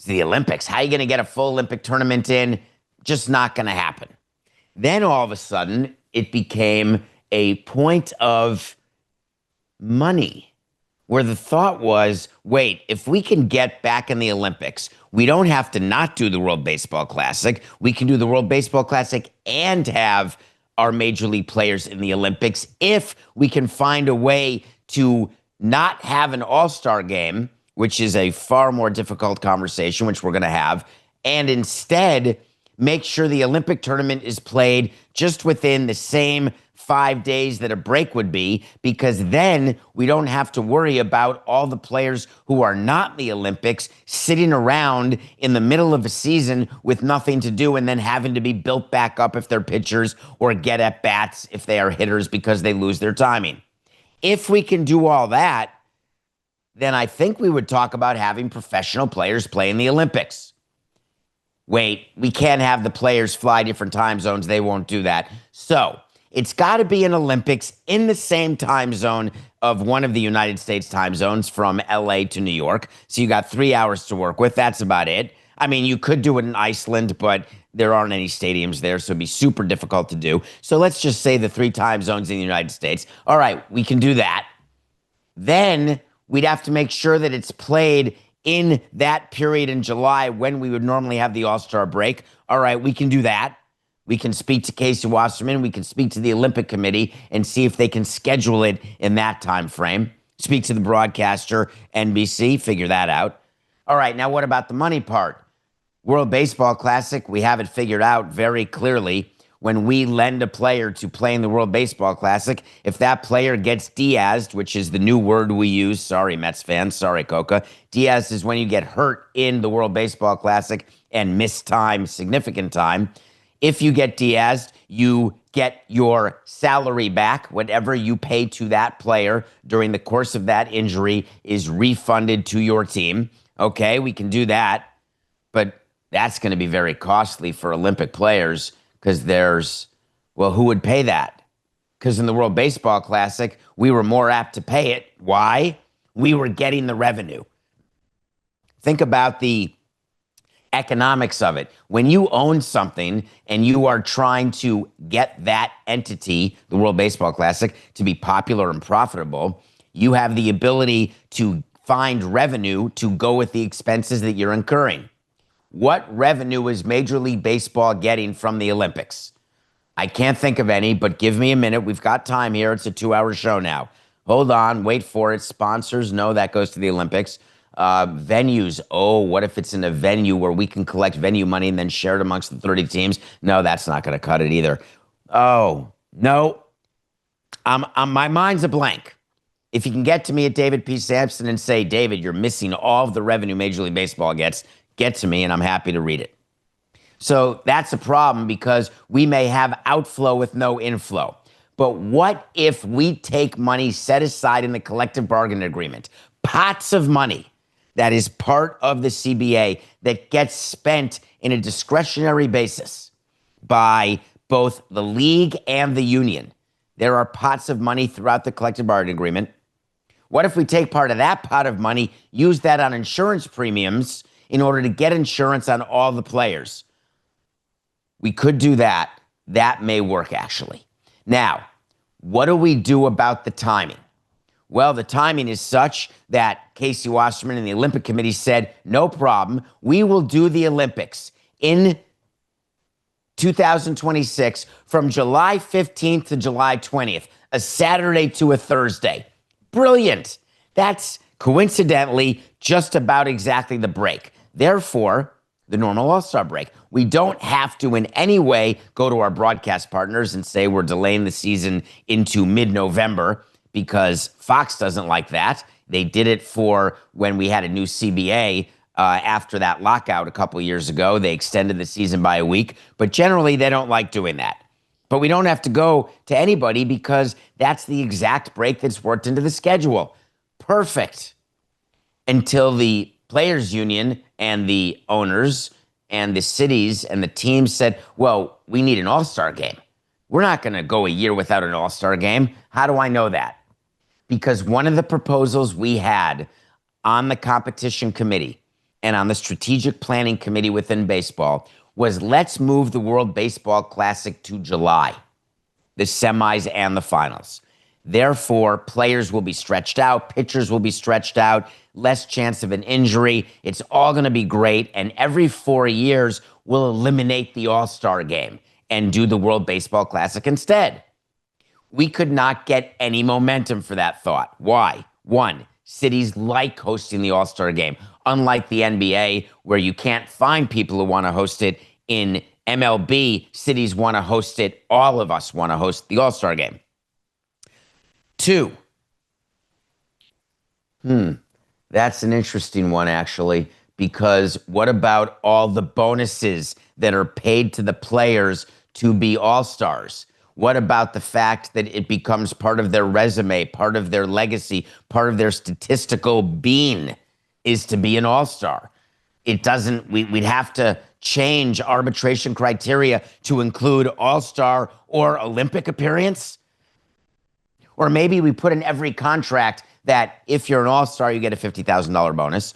It's the Olympics. How are you going to get a full Olympic tournament in? Just not going to happen. Then all of a sudden, it became a point of money where the thought was, wait, if we can get back in the Olympics, we don't have to not do the World Baseball Classic. We can do the World Baseball Classic and have our major league players in the Olympics if we can find a way to not have an all-star game, which is a far more difficult conversation, which we're going to have, and instead make sure the Olympic tournament is played just within the same 5 days that a break would be, because then we don't have to worry about all the players who are not in the Olympics sitting around in the middle of a season with nothing to do and then having to be built back up if they're pitchers or get at bats if they are hitters because they lose their timing. If we can do all that, then I think we would talk about having professional players play in the Olympics. Wait, we can't have the players fly different time zones. They won't do that. So it's got to be an Olympics in the same time zone of one of the United States time zones from LA to New York. So you got 3 hours to work with. That's about it. I mean, you could do it in Iceland, but there aren't any stadiums there, so it'd be super difficult to do. So let's just say the 3 time zones in the United States. All right, we can do that. Then we'd have to make sure that it's played in that period in July when we would normally have the All-Star break. All right, we can do that. We can speak to Casey Wasserman. We can speak to the Olympic Committee and see if they can schedule it in that time frame. Speak to the broadcaster, NBC, figure that out. All right, now what about the money part? World Baseball Classic, we have it figured out very clearly. When we lend a player to play in the World Baseball Classic, if that player gets Diaz'd, which is the new word we use, sorry, Mets fans, sorry, Coca. Diaz is when you get hurt in the World Baseball Classic and miss time, significant time. If you get Diaz'd, you get your salary back. Whatever you pay to that player during the course of that injury is refunded to your team. Okay, we can do that. But that's going to be very costly for Olympic players because who would pay that? Because in the World Baseball Classic, we were more apt to pay it. Why? We were getting the revenue. Think about the economics of it. When you own something and you are trying to get that entity, the World Baseball Classic, to be popular and profitable, you have the ability to find revenue to go with the expenses that you're incurring. What revenue is Major League Baseball getting from the Olympics? I can't think of any, but give me a minute. We've got time here. It's a 2-hour show now. Hold on. Wait for it. Sponsors, no, that goes to the Olympics. Venues, oh, what if it's in a venue where we can collect venue money and then share it amongst the 30 teams? No, that's not going to cut it either. Oh, no. My mind's a blank. If you can get to me at David P. Samson and say, David, you're missing all of the revenue Major League Baseball gets, get to me and I'm happy to read it. So that's a problem because we may have outflow with no inflow. But what if we take money set aside in the collective bargaining agreement, pots of money that is part of the CBA that gets spent in a discretionary basis by both the league and the union? There are pots of money throughout the collective bargaining agreement. What if we take part of that pot of money, use that on insurance premiums in order to get insurance on all the players? We could do that. That may work, actually. Now, what do we do about the timing? Well, the timing is such that Casey Wasserman and the Olympic Committee said, no problem. We will do the Olympics in 2026 from July 15th to July 20th, a Saturday to a Thursday. Brilliant. That's coincidentally just about exactly the break. Therefore, the normal All-Star break. We don't have to in any way go to our broadcast partners and say we're delaying the season into mid-November because Fox doesn't like that. They did it for when we had a new CBA after that lockout a couple of years ago. They extended the season by a week, but generally they don't like doing that. But we don't have to go to anybody because that's the exact break that's worked into the schedule. Perfect. Until the players union and the owners and the cities and the teams said, well, we need an all-star game. We're not going to go a year without an all-star game. How do I know that? Because one of the proposals we had on the competition committee and on the strategic planning committee within baseball was, let's move the World Baseball Classic to July, the semis and the finals. Therefore, players will be stretched out, pitchers will be stretched out, less chance of an injury. It's all going to be great. And every 4 years, we'll eliminate the All-Star game and do the World Baseball Classic instead. We could not get any momentum for that thought. Why? One, cities like hosting the All-Star game. Unlike the NBA, where you can't find people who want to host it, in MLB, cities want to host it. All of us want to host the All-Star game. Two, that's an interesting one, actually, because what about all the bonuses that are paid to the players to be All-Stars? What about the fact that it becomes part of their resume, part of their legacy, part of their statistical being is to be an All-Star? It doesn't, we'd have to change arbitration criteria to include All-Star or Olympic appearance. Or maybe we put in every contract that if you're an All-Star, you get a $50,000 bonus.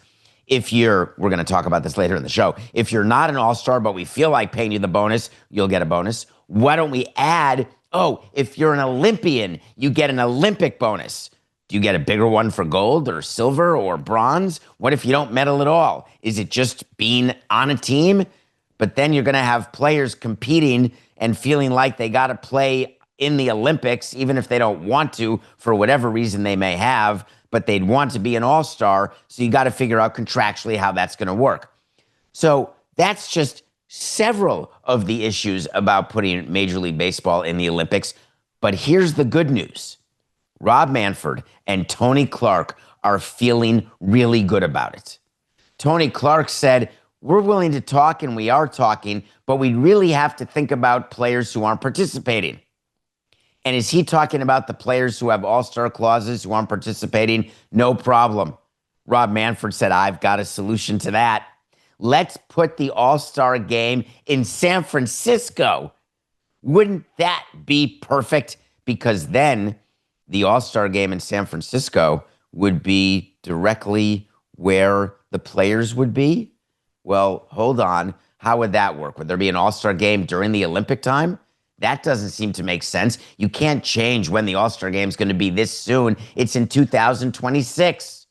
We're going to talk about this later in the show. If you're not an All-Star, but we feel like paying you the bonus, you'll get a bonus. Why don't we add, if you're an Olympian, you get an Olympic bonus. Do you get a bigger one for gold or silver or bronze? What if you don't medal at all? Is it just being on a team? But then you're going to have players competing and feeling like they got to play in the Olympics, even if they don't want to, for whatever reason they may have, but they'd want to be an All-Star. So you got to figure out contractually how that's going to work. So that's just several of the issues about putting Major League Baseball in the Olympics. But here's the good news. Rob Manfred and Tony Clark are feeling really good about it. Tony Clark said, we're willing to talk, and we are talking, but we really have to think about players who aren't participating. And is he talking about the players who have all-star clauses who aren't participating? No problem. Rob Manfred said, I've got a solution to that. Let's put the all-star game in San Francisco. Wouldn't that be perfect? Because then the all-star game in San Francisco would be directly where the players would be. Well, hold on. How would that work? Would there be an all-star game during the Olympic time? That doesn't seem to make sense. You can't change when the All-Star game is going to be this soon. It's in 2026.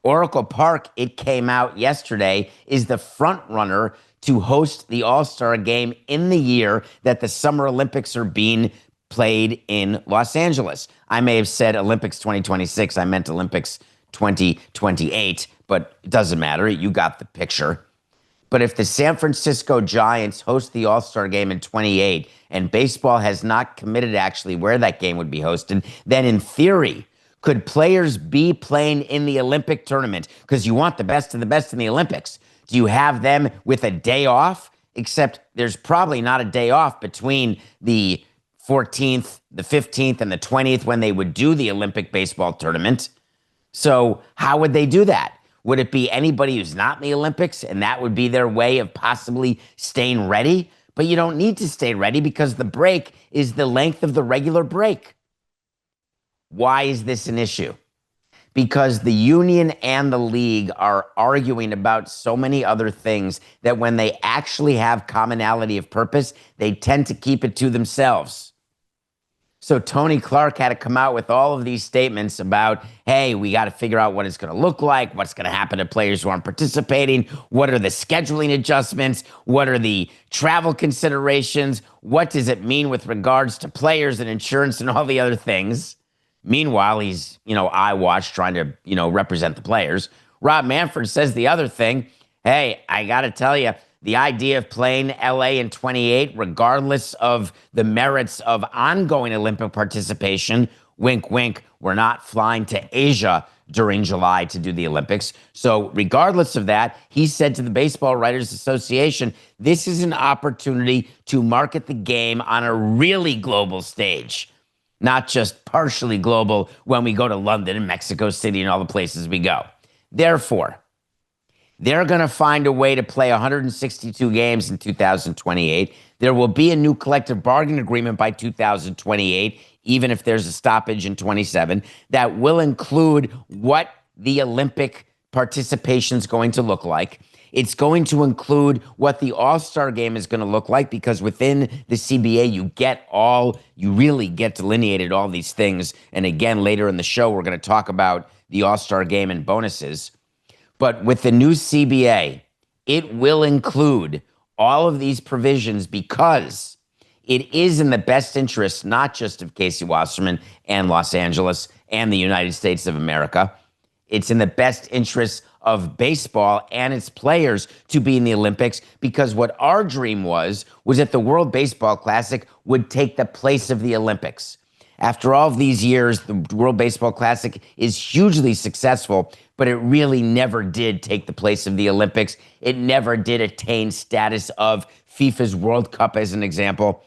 Oracle Park, it came out yesterday, is the front runner to host the All-Star game in the year that the Summer Olympics are being played in Los Angeles. I may have said Olympics 2026. I meant Olympics 2028, but it doesn't matter. You got the picture. But if the San Francisco Giants host the All-Star game in 28 and baseball has not committed actually where that game would be hosted, then in theory, could players be playing in the Olympic tournament? Because you want the best of the best in the Olympics. Do you have them with a day off? Except there's probably not a day off between the 14th, the 15th, and the 20th when they would do the Olympic baseball tournament. So how would they do that? Would it be anybody who's not in the Olympics, and that would be their way of possibly staying ready? But you don't need to stay ready because the break is the length of the regular break. Why is this an issue? Because the union and the league are arguing about so many other things that when they actually have commonality of purpose, they tend to keep it to themselves. So Tony Clark had to come out with all of these statements about, hey, we got to figure out what it's going to look like, what's going to happen to players who aren't participating, what are the scheduling adjustments, what are the travel considerations, what does it mean with regards to players and insurance and all the other things. Meanwhile, he's, eye watch trying to, represent the players. Rob Manfred says the other thing, hey, I got to tell you, the idea of playing LA in 28, regardless of the merits of ongoing Olympic participation, wink, wink, we're not flying to Asia during July to do the Olympics. So regardless of that, he said to the Baseball Writers Association, this is an opportunity to market the game on a really global stage, not just partially global when we go to London and Mexico City and all the places we go. Therefore, they're going to find a way to play 162 games in 2028. There will be a new collective bargaining agreement by 2028, even if there's a stoppage in 27, that will include what the Olympic participation is going to look like. It's going to include what the All-Star game is going to look like, because within the CBA, you really get delineated all these things. And again, later in the show, we're going to talk about the All-Star game and bonuses. But with the new CBA, it will include all of these provisions because it is in the best interest, not just of Casey Wasserman and Los Angeles and the United States of America. It's in the best interest of baseball and its players to be in the Olympics, because what our dream was that the World Baseball Classic would take the place of the Olympics. After all of these years, the World Baseball Classic is hugely successful, but it really never did take the place of the Olympics. It never did attain status of FIFA's World Cup, as an example.